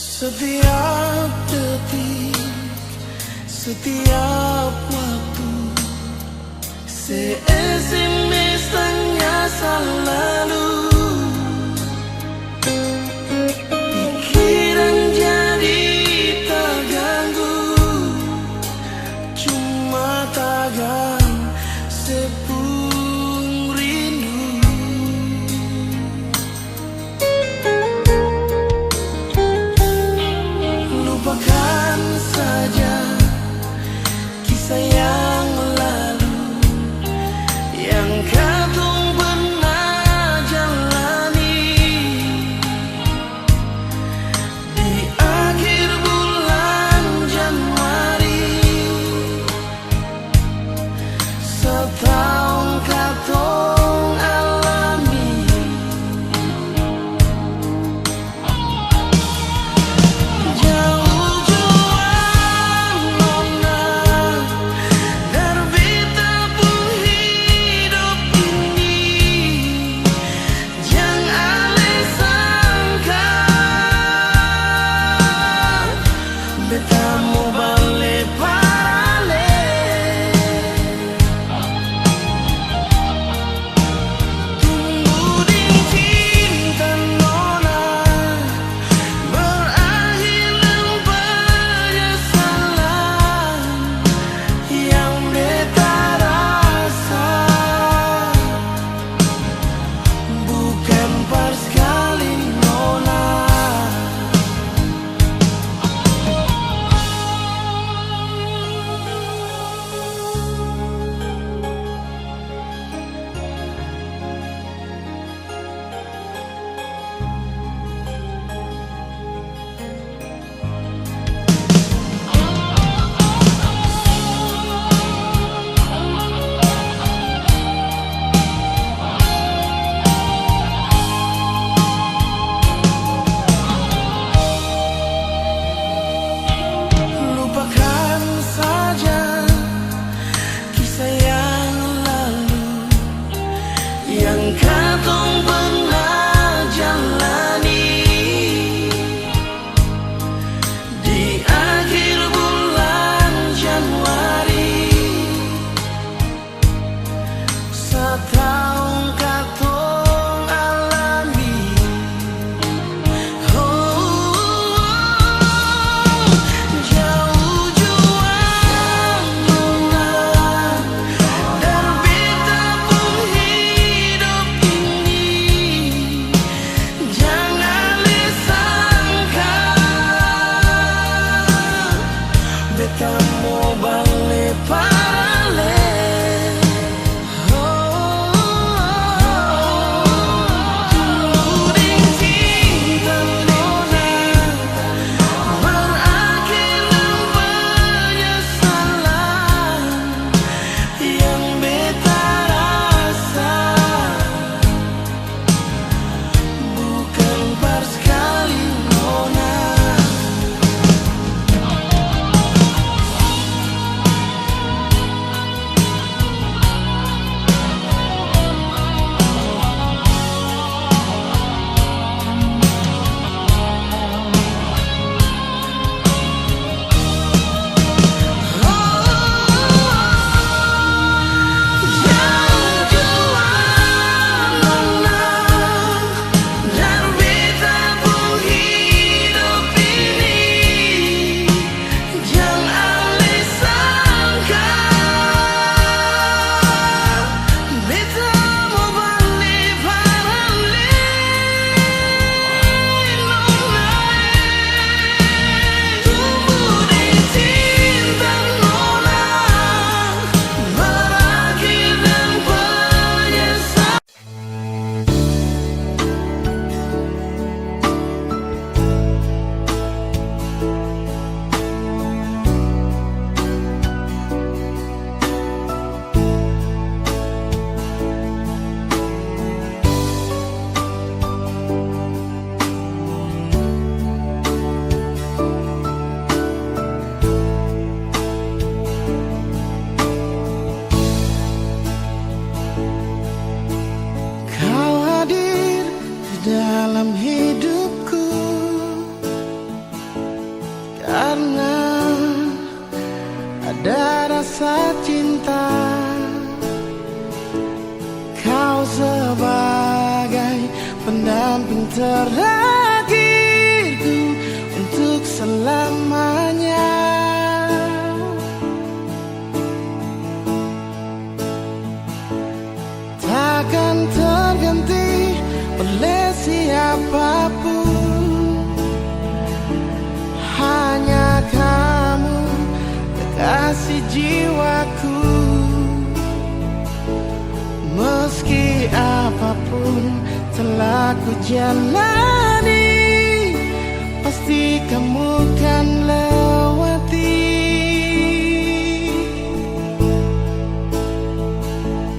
Setiap detik, setiap waktu, se-SMS tanya selalu. Pikiran jadi terganggu, cuma takkan sepung rindu. Lupakan saja kisah yang lalu yang kadung pernah jalan. ada rasa cinta. Kau sebagai pendamping terakhirku untuk selamanya. Takkan terganti oleh siapapun, hanya kamu kekasih jiwaku. Meski apapun telah ku jalani, pasti kamu kan lewati.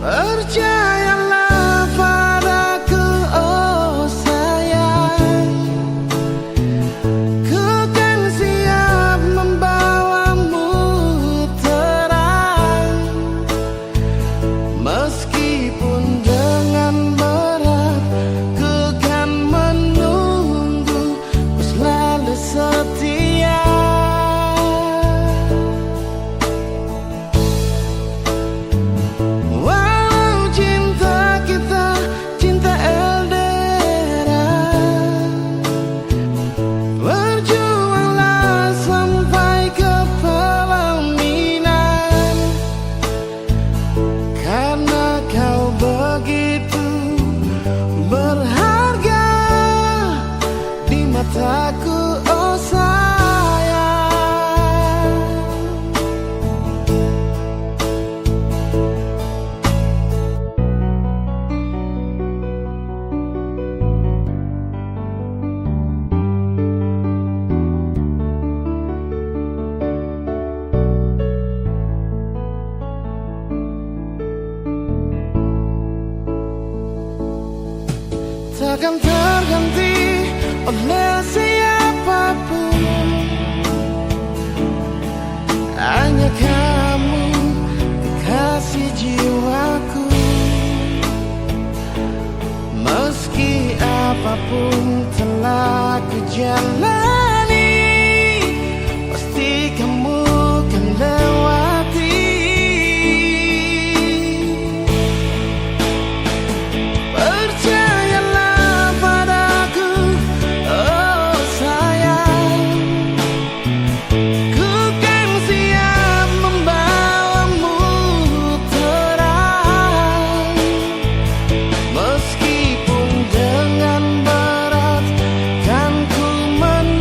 Percayalah padaku, oh sayang, ku kan siap membawamu terang. Meskipun dengan berat, ku kan menunggu, ku selalu setia. Walau cinta kita cinta LDR, berjuanglah sampai ke pelaminan. Karena kau begitu berharga di mataku, oh sayang. Takkan terganti oleh siapapun, hanya kamu kekasih jiwaku. Meski apapun telah ku jalani, pasti kamu kan lewati. Percayalah padaku, oh sayang, ku kan siap membawamu terang. Meskipun dengan berat, kan ku menunggu.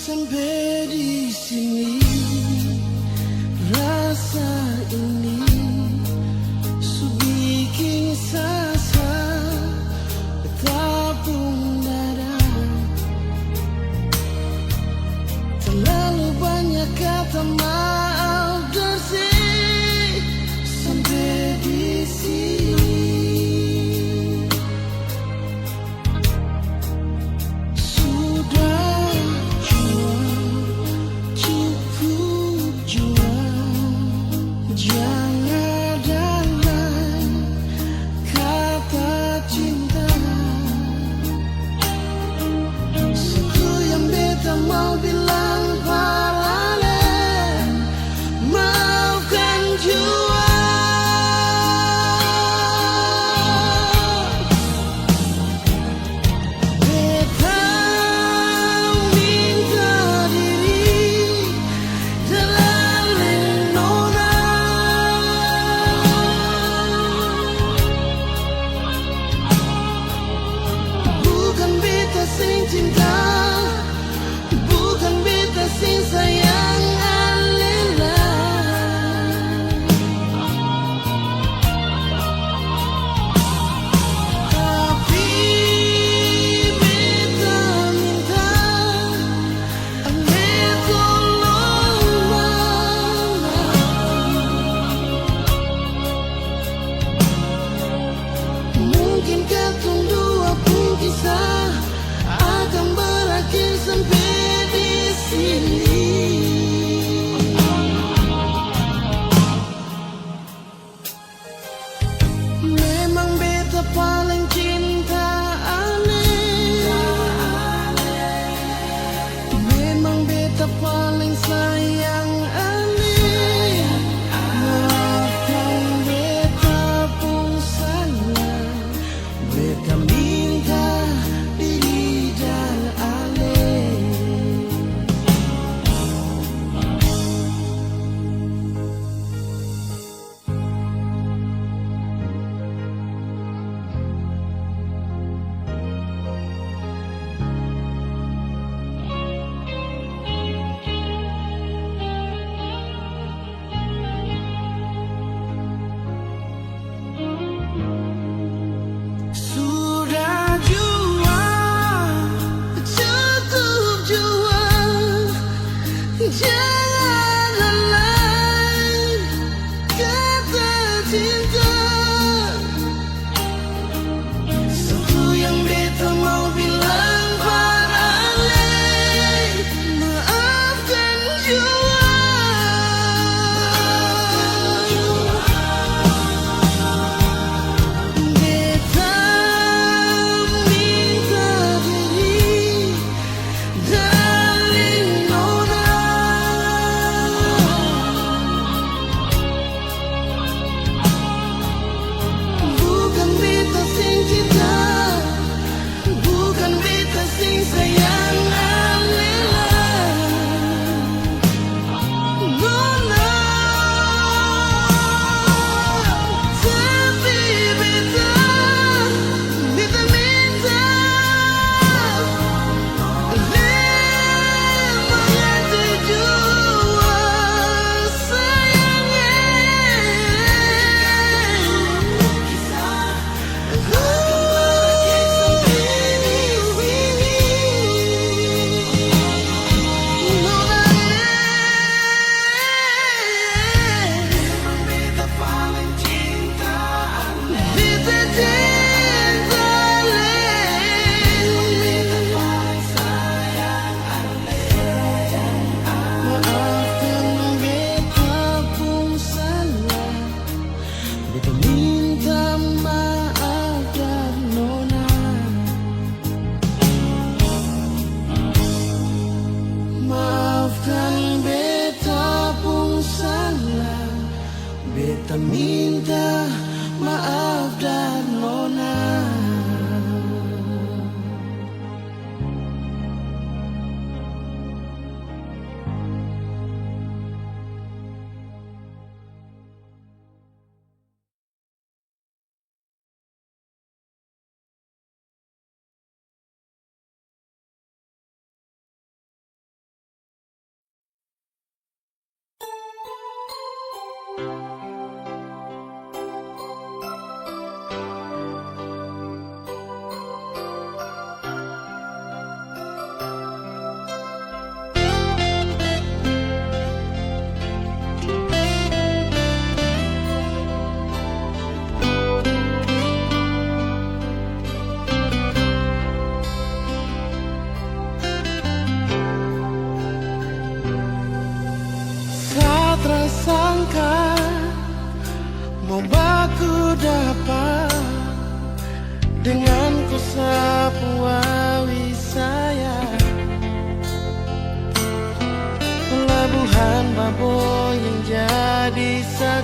sampai di sini. Rasa ini su bikin sasa bertabung dada. Terlalu banyak kata maaf bersih sampai di sini. Sudah jua cukup.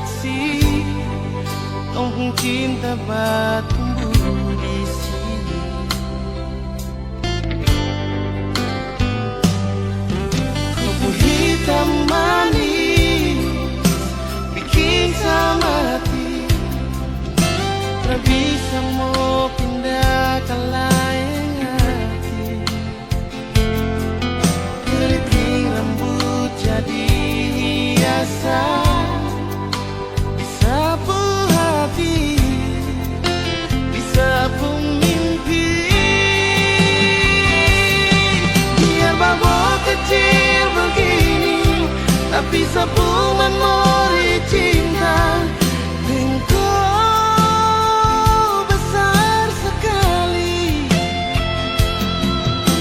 saksi tong cinta bertumbuh di sini. Kopi hitam manis bikin sama hati, tak bisa mau pindah ke lain hati. Keriting rambut jadi hiasan, disapu hati, disapu mimpi. Biar babak kecil begini, tapi sapu memori cinta. Engkau besar sekali,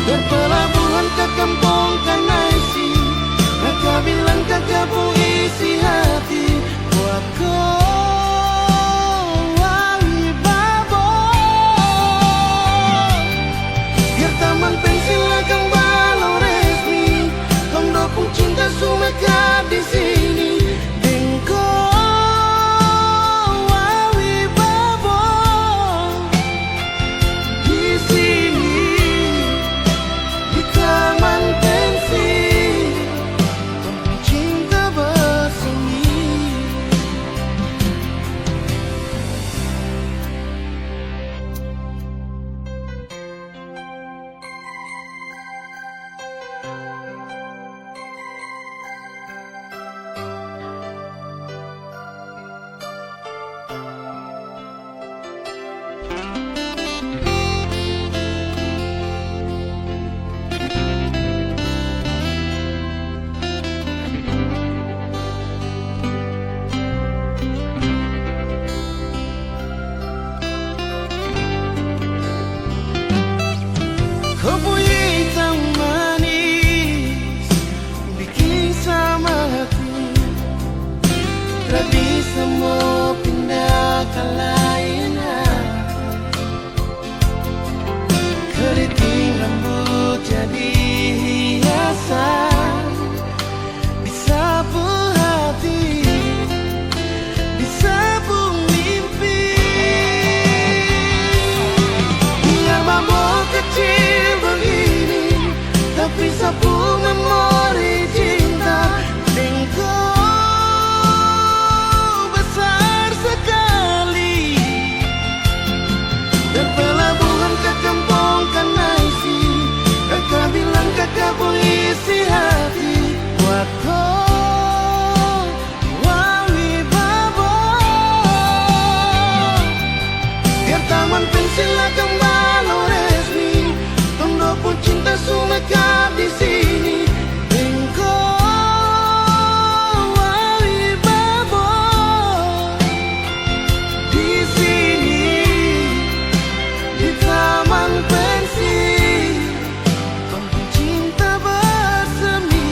berpelabuhan ke kampung Kanaisi. Mereka bilang kakak isi hati buat kau Wibabo. Biar taman pensil akan balau resmi, tondo pun cinta sumeka di sini. Engkau Wibabo di sini, di taman pensil. Cinta bersemi. Kopi hitam manis bikin sama hati, tak bisa mau pindah ke lain hati. Keriting rambut jadi hiasan, disapu hati, disapu mimpi. Biar babak kecil begini, tapi sapu memori cinta. Engkau besar sekali, berpelabuhan ke kampung Kanaisi. Kakak bilang kakak isi hati buat kau Wibabo. Biar taman pensil akan balau resmi, tondo pun cinta sumeka di sini. Engkau Wibabo di sini, di taman pensil, tondo cinta bersemi.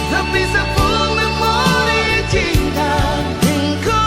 Tapi sapu memori cinta. Engkau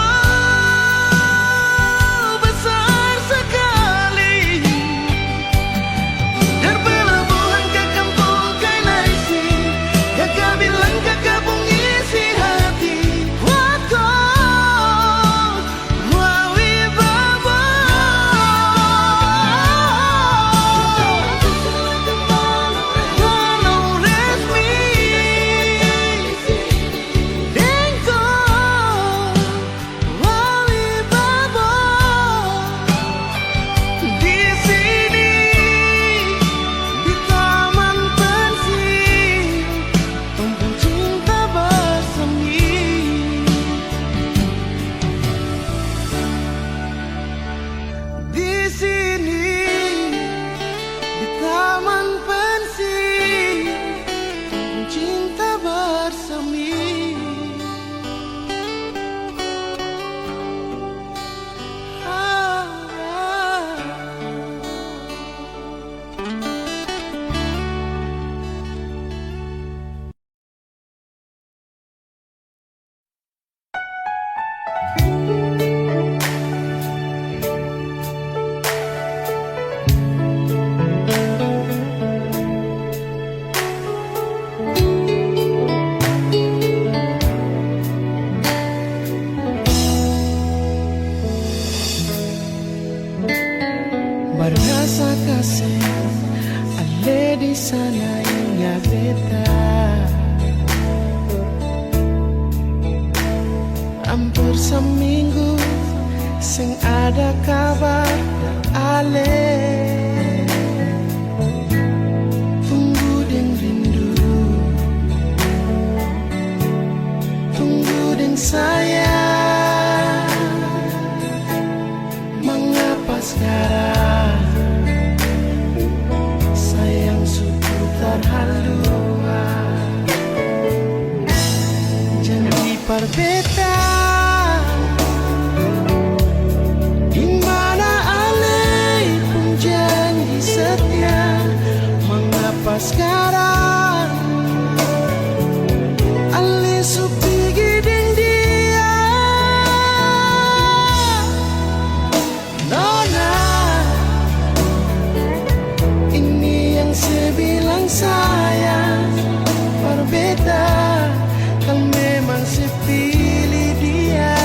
sana ingat beta. Hampir seminggu sing ada kabar ale. Tunggu deng rindu, tunggu deng sayang. Mengapa sekarang sayang seputar haluan? Janji perbedaan sekarang Ali supigi ding dia Nona. Ini yang saya bilang sayang berbeda. Kan memang saya pilih dia.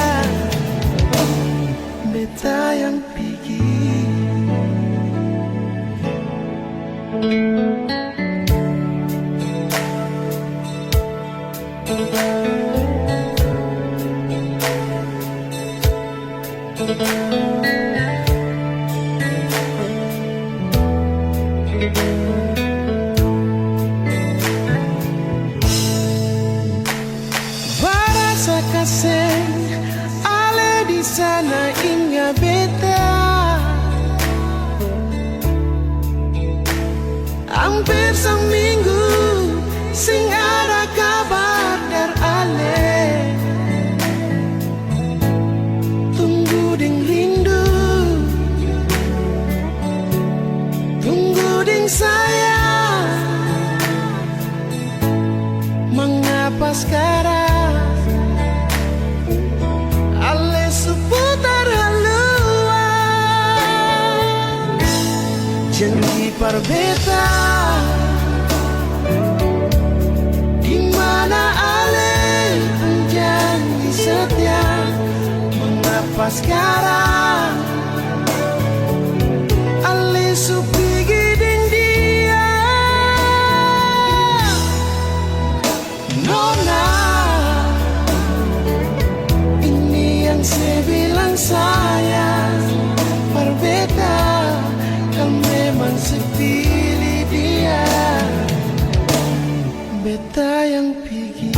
Beta yang pergi. Barasa kasih ale di sana ingat beta. Hampir seminggu sing ada kabar dar ale. Tunggu ding rindu, tunggu ding sayang. Mengapa sekarang ale seputar haluan? Janji perbedaan di mana ale janji setia. Mengapa sekarang ale supigi ding dia? Nona, ini yang saya bilang sayang berbeda. Kan memang saya pilih dia. Beta yang pergi.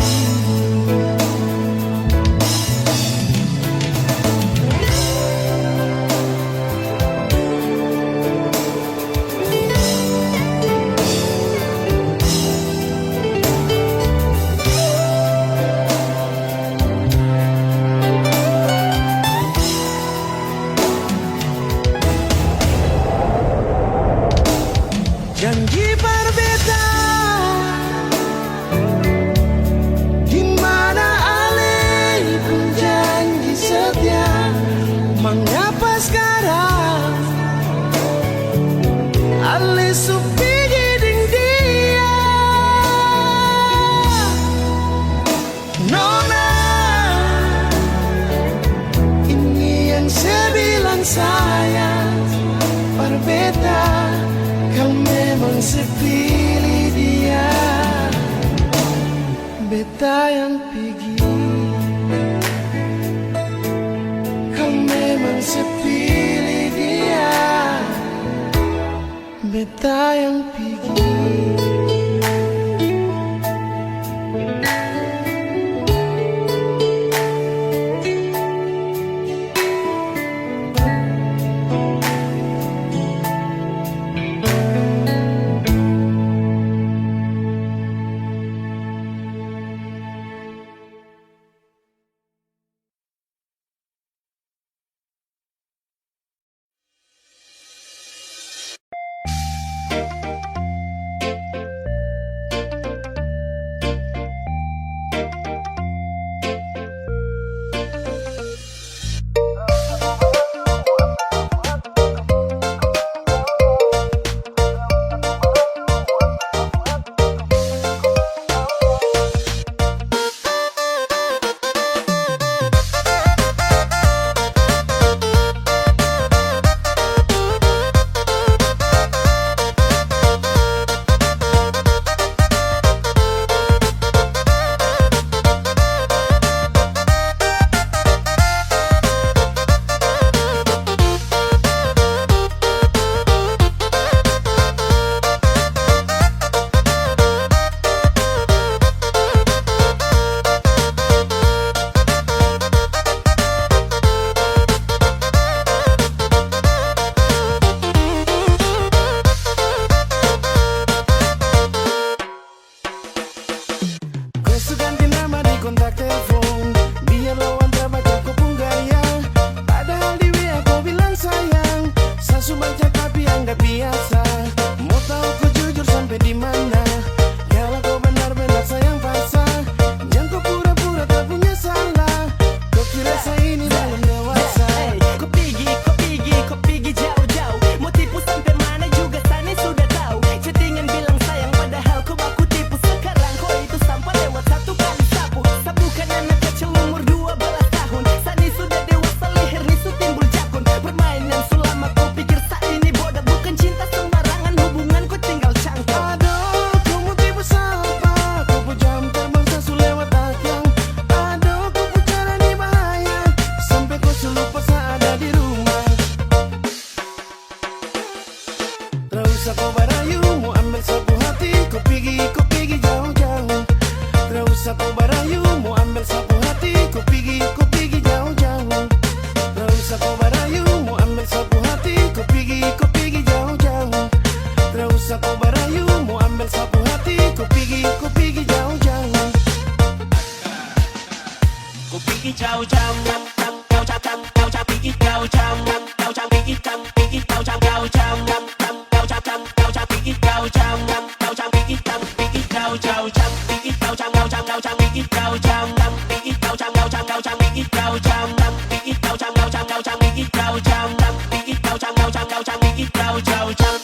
Janji berbeda di mana ale pun janji setia. Mengapa sekarang ale supigi ding dia? Nona, ini yang saya bilang sayang berbeda. Kan memang sepilih dia. Beta yang pergi. Kan memang sepilih dia. Beta yang pergi. ku pergi jauh-jauh. Ku pergi jauh-jauh, kau jauh-jauh, kau jauh pergi jauh-jauh, kau jauh pergi jauh-jauh, jauh-jauh, kau jauh-jauh, kau jauh pergi jauh-jauh, kau jauh pergi jauh-jauh, pergi jauh-jauh, kau jauh pergi jauh-jauh, pergi jauh-jauh, kau jauh pergi jauh-jauh, pergi jauh-jauh, kau jauh pergi jauh-jauh, pergi jauh-jauh, kau jauh pergi jauh-jauh.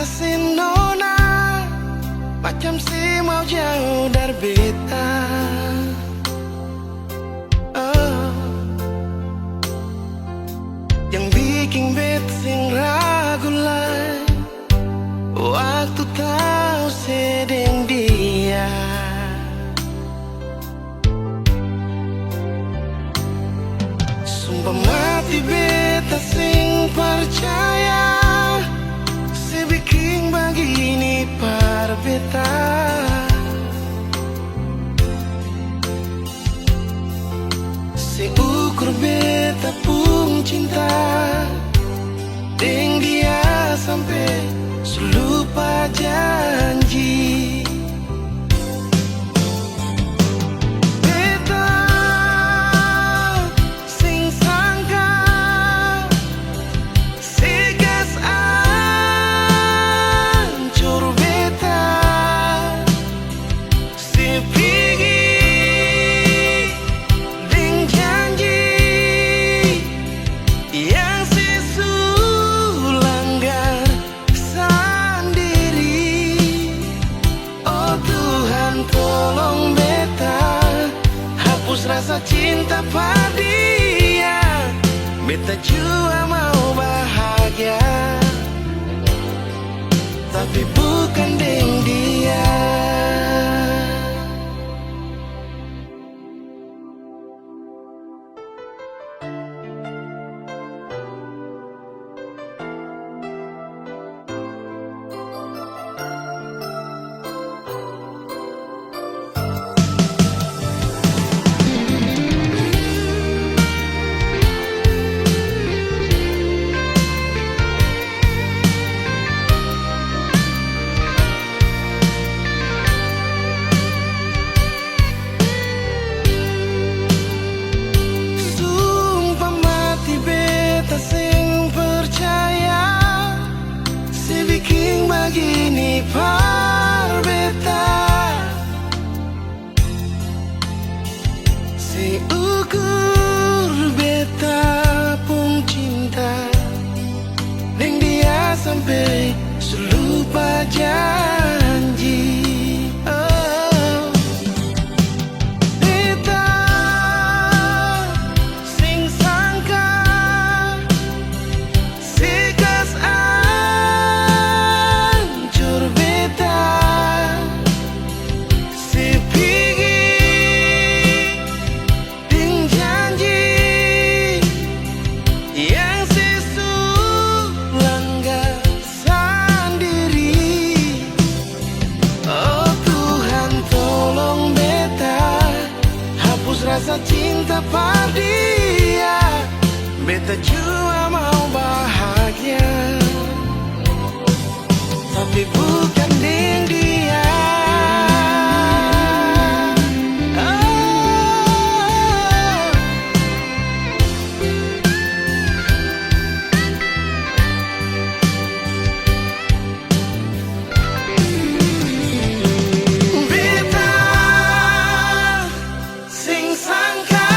beta sin nona, macam si mau jauh dari beta. Yang bikin beta sing ragu lai, waktu tahu sedang dia. Sumpah mati beta sing percaya, si bikin begini par beta. Si ukur beta pun cinta deng dia sampai lupa janji. Beta sing sangka segas ancur beta, si pigi deng janji yang si sulanggar sendiri. Oh Tuhan tolong beta hapus rasa cinta pada dia. Beta juga mau bahagia, tapi bukan deng dia. Sumpah mati beta sing percaya, si bikin begini par beta. Si ukur beta pun cinta deng dia sampai lupa janji. Oh, beta sing sangka segas ancur beta, si pigi deng janji yang si sulanggar sendiri. Oh Tuhan tolong beta hapus rasa cinta pada dia. Beta juga mau bahagia, tapi bukan deng dia. Beta sing sangka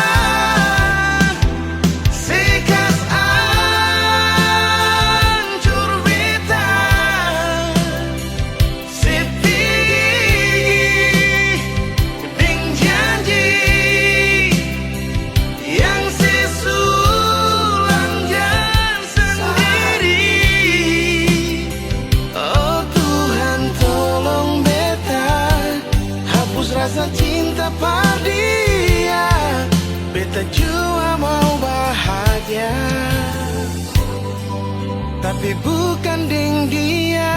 segas ancur beta, si pigi deng janji yang si sulanggar sendiri. Oh Tuhan tolong beta hapus rasa cinta pada dia. Beta juga mau bahagia, tapi bukan deng dia.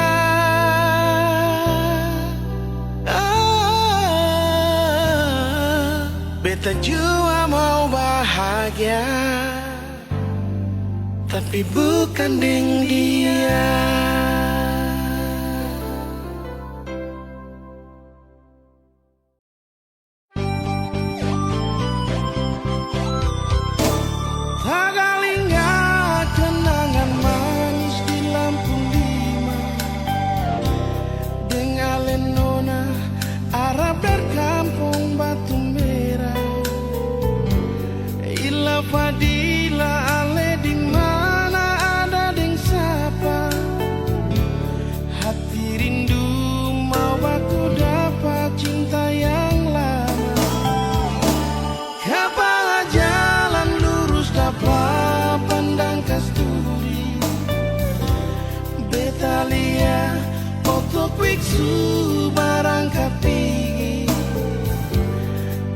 Beta juga mau bahagia, tapi bukan deng dia. Tagalinga kenangan manis di lampu lima, dengan lenona arah berkampung Batu Merah. Ila Fadila ale di mana ada deng sapa, biksu berangkat tinggi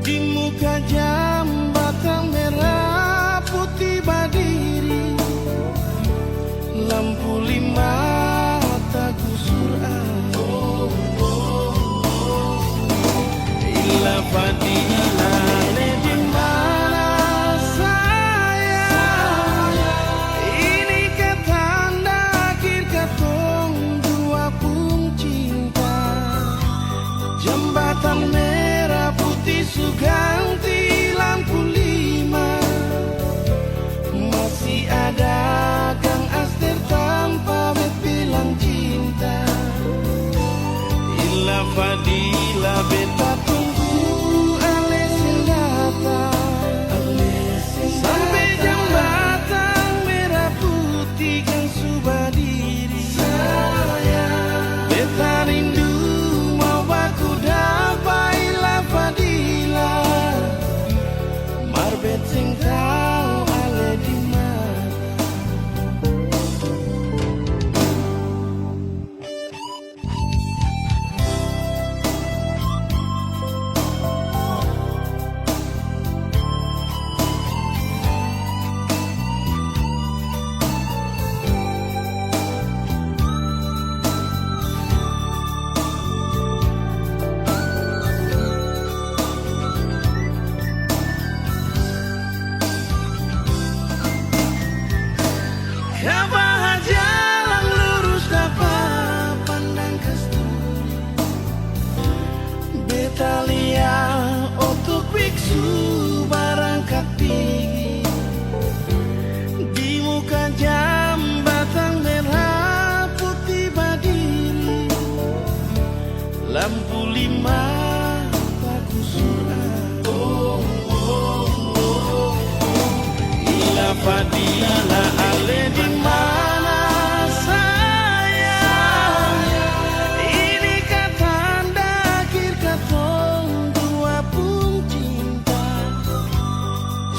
di muka jambatan merah putih berdiri, lampu lima tak kusur ila fadila di mana saya ini ketanda akhir ketong dua pun cinta, jembatan merah putih suganti lampu lima, masih ada Kang Aster tanpa bilang cinta, ila fadila beta tunggu ales yang datang sampai jembatan merah putih kan sudah diri, beta rindu mau baku dapat ila fadila marbet sing tau ale di mana. Kapan jalan lurus dapat pandang kasturi, beta lihat untuk biksu berangkat tinggi di muka jambatan merah putih berdiri, lampu lima tak kusur ila fadila ale di mana saya ini ketanda akhir ketong dua pun cinta,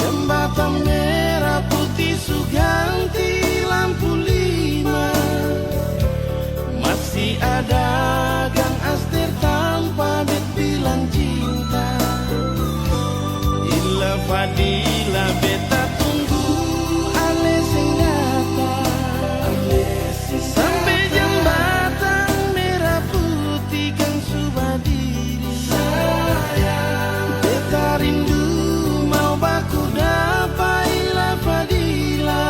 jembatan merah putih suganti lampu lima, masih ada Kang Aster tanpa bilang cinta, ila fadila beta tunggu ales yang datang sampai jembatan merah putih kan sudah diri, beta rindu mau baku dapat ila fadila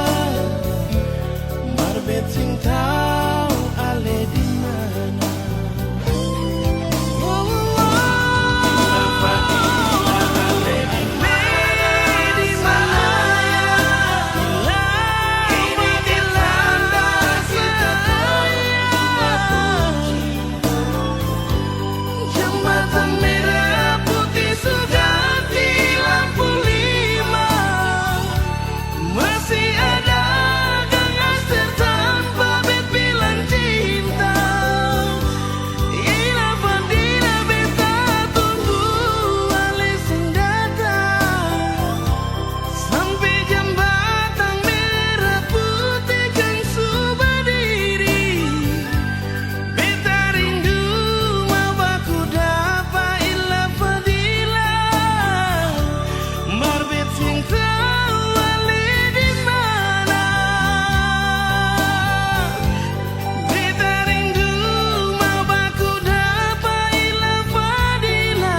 marbet sing tau ale di mana. Ila fadila ale di jembatan merah putih suganti lampu lima, masih ada Kang Aster tanpa bilang cinta, ila fadila beta tunggu ales yang datang sampai jembatan merah putih kan sudah diri, beta rindu mau baku dapat ila fadila marbet sing tau ale di mana, beta rindu mau baku dapat ila fadila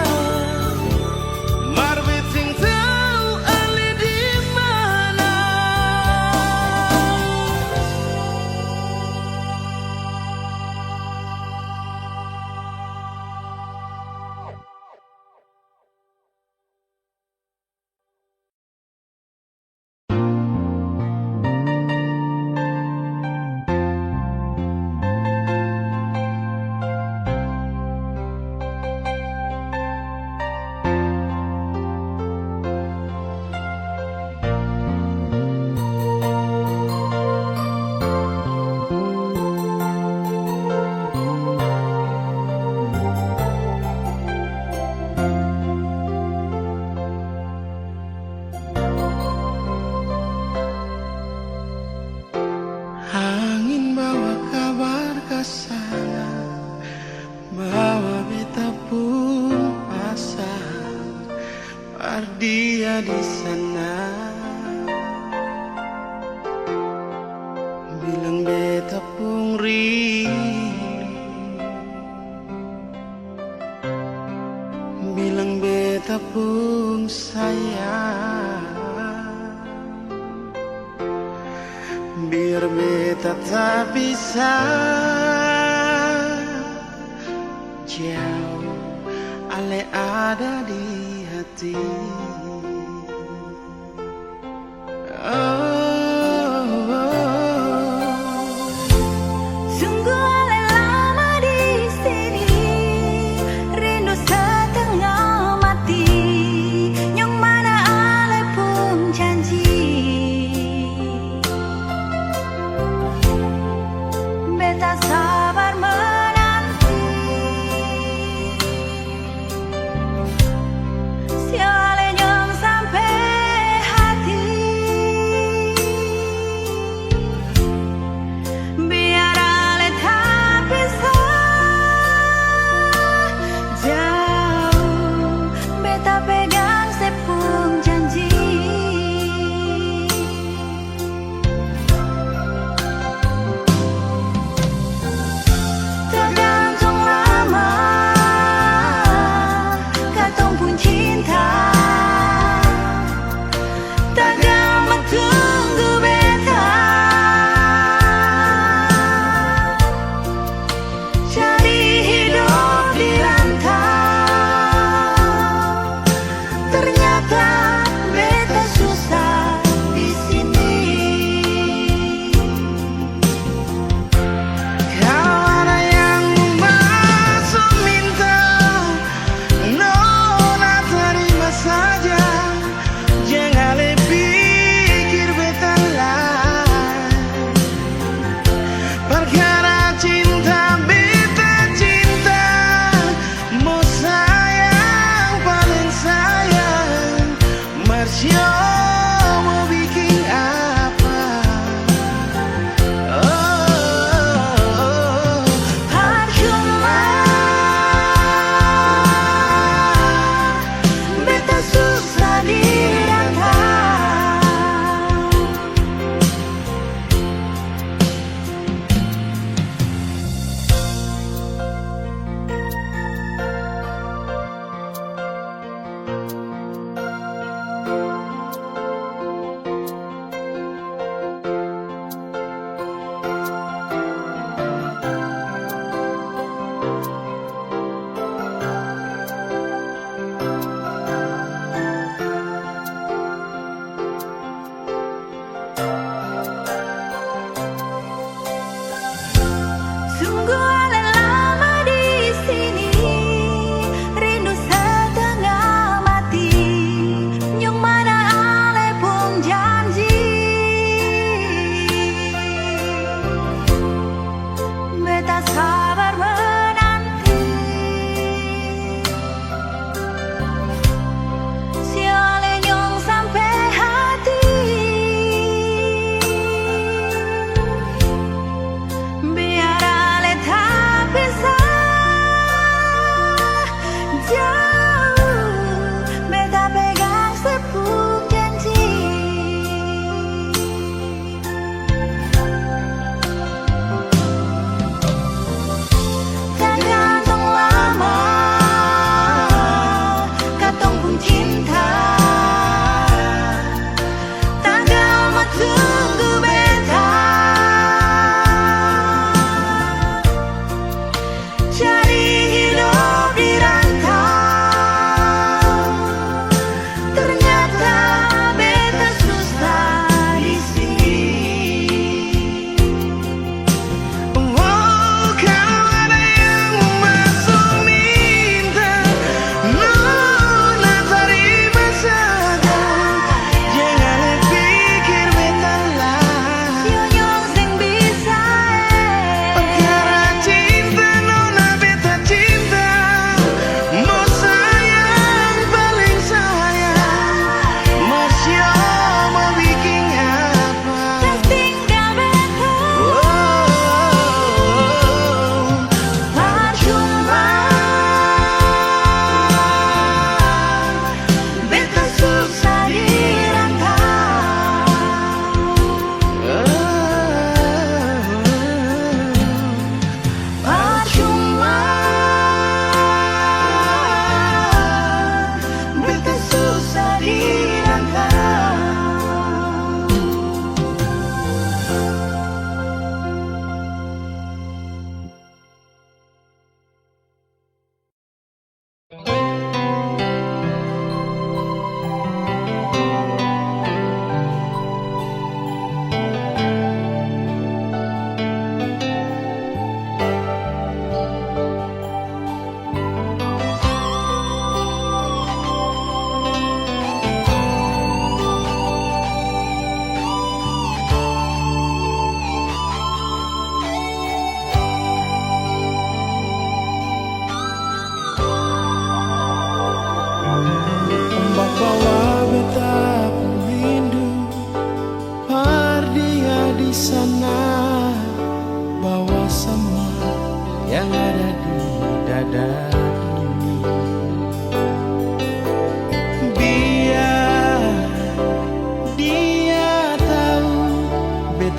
marbet sing tau ale di mana. dia di sana, bilang beta pun rindu, bilang beta pun sayang. Biar beta tak bisa jauh, ale ada di hati. Sungguh ale lama di sini, rindu setengah mati. Yang mana ale pun janji, beta sabar menanti. Si ale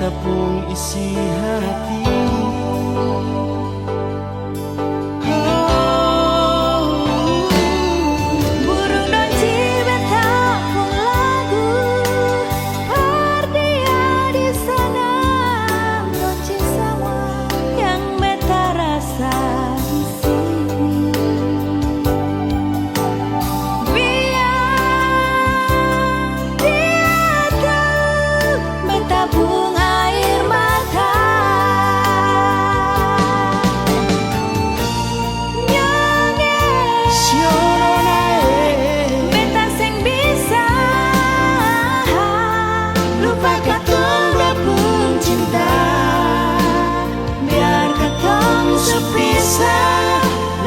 terkepung isi hati. Burung dan cibet tampung lagu, berdia di sana melonci sama yang beta rasa di sini. Biar dia tahu bertabung air mata. Siono nae Beta sing bisa lupa katong berpun cinta. Biar katong sepisah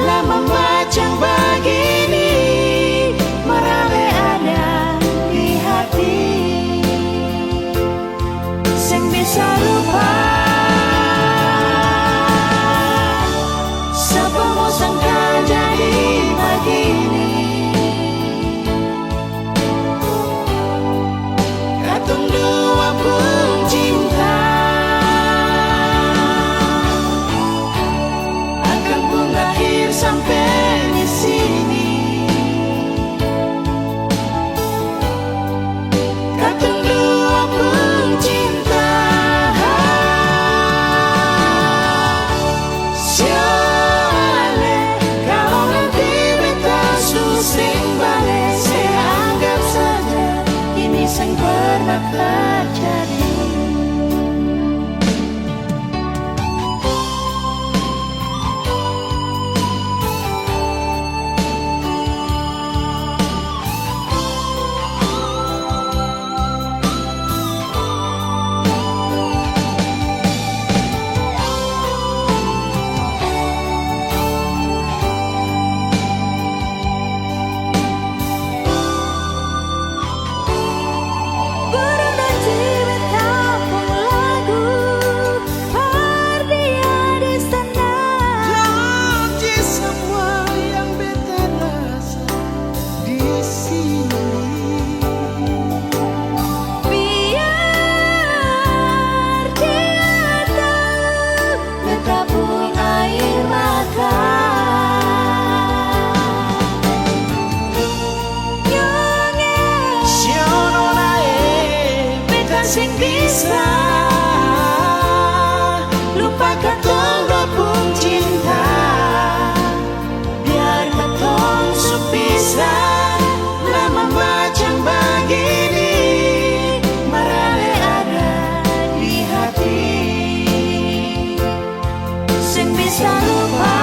lama macam begini, merale ada di hati. Sing bisa lupa siapa mau sangka jadi begini. katong dua pun cinta Akan pun akhir sampai di sini. katong dua pun cinta. Siale, kalau nanti beta susing balik, saya anggap saja ini yang pernah terjadi. Burung dan cibet tampung lagu, berdia di sana. Janji semua yang beta rasa di sini. Biar dia tahu bertabung air mata. Siono nae Beta sing bisa lupa katong berpun cinta. Biar katong sepisah lama macam begini, merale ada di hati. Sing bisa lupa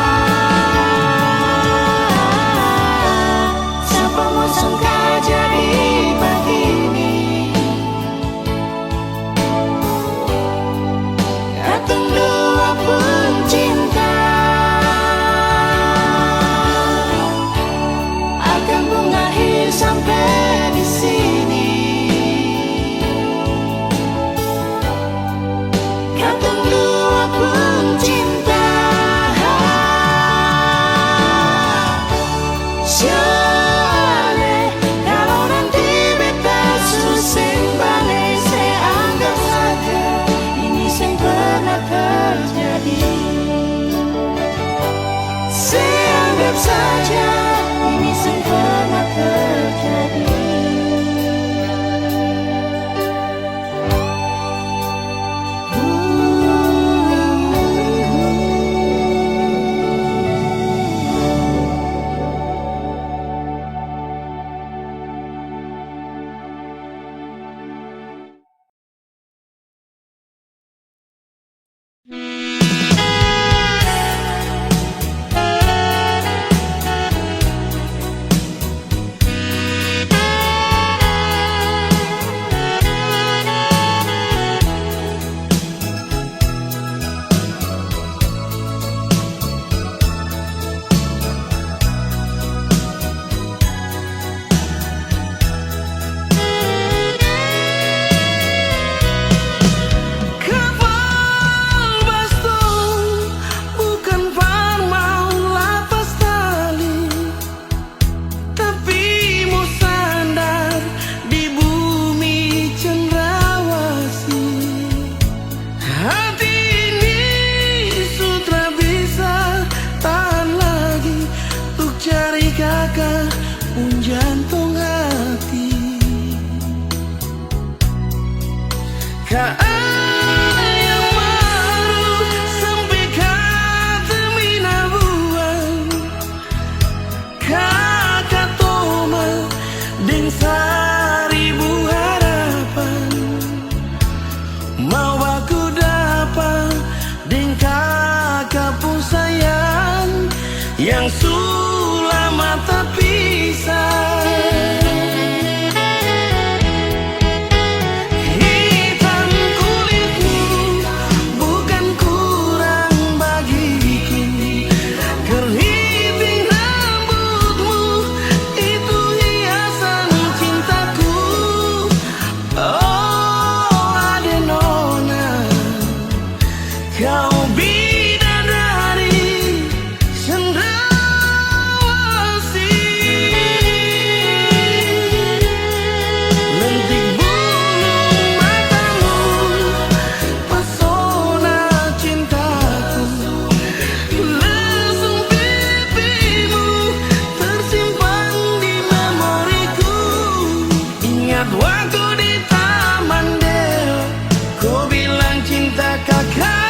siapa mau sangka jadi begini. katong dua pun cinta. Akan pun akhir sampai di sini. katong dua pun cinta. Siale, kalau nanti beta susing balik, saya anggap saja ini yang pernah terjadi. Saya anggap saja ini yang pernah terjadi. Hati ini sudah bisa tahan lagi untuk cari kakak pun jantung hati. Kak yang baru sampai kata mina buang kakak toma deng seribu harapan mau aku dapat deng kakak pun sayang yang sulama tak pisah. Kau bidadari cendrawasih, lentik bulu matamu, pesona cintaku, lesung pipimu tersimpan di memoriku. Ingat waktu di Taman Deo, kau bilang cinta kakak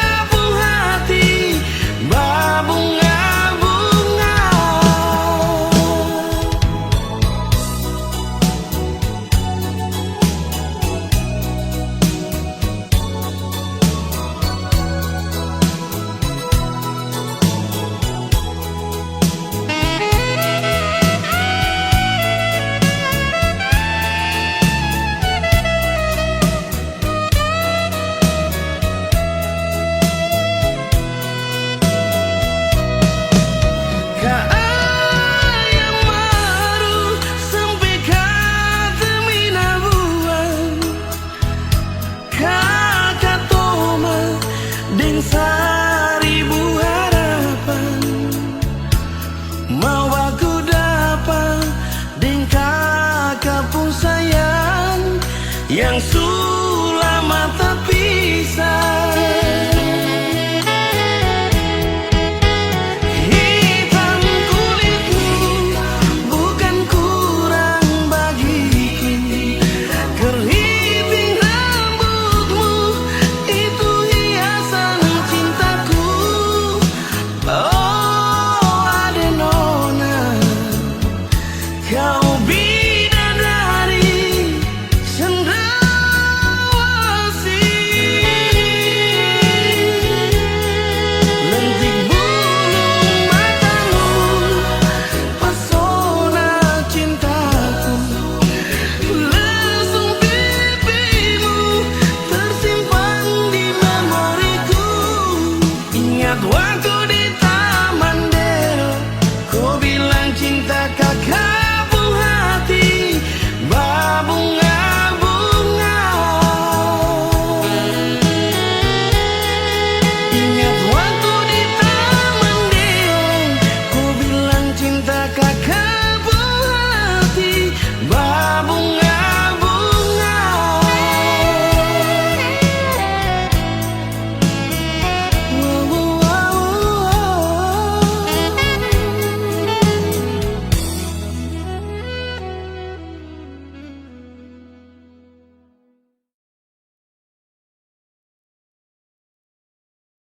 inside.